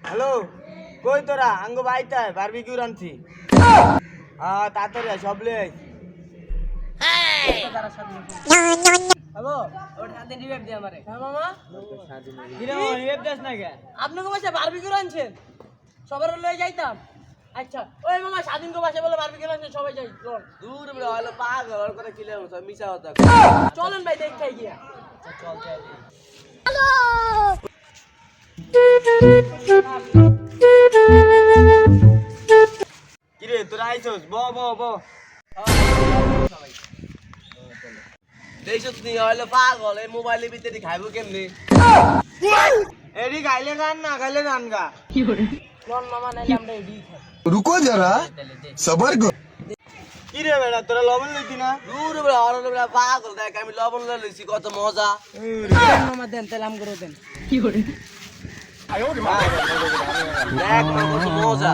Hello, কই তোরা আঙ্গ বাইতায় বারবিকিউ রানছি। তাড়াতাড়ি আয়, সব লে আয়। হ্যালো ওটা সাথে রিভাইভ দে আমারে। হ্যাঁ মামা কিরে মামা রিভাইভ দাস না কে? আপনি কো বাসা বারবিকিউ আনছেন সবার লয়ে যাইতাম। আচ্ছা ওই মামা স্বাধীন কো বাসা বলে বারবিকিউ আনছেন সবাই যাই চল। দূর বড় হলো পাগল ওর কথা কিলে সব মিছা কথা। চলেন ভাই দেখ খাই গিয়া। চল চল। কিরে তোরা আইছস? ব ব ব। দেইছস নি হলো পাগল এই মোবাইলের ভিতরে খাইবো কেমনে? এডি খাইলে গান না খাইলে গান গা। নন মামা নাইলে আমরা এডি খাই। रुको जरा सबर करो। কিরে বেটা তোরা লবণ লইতি না? দূর বড় হলো পাগল দেখ আমি লবণ লইছি কত মজা। মামা দেন তাহলে আম করে দেন। দেখ না কত মজা।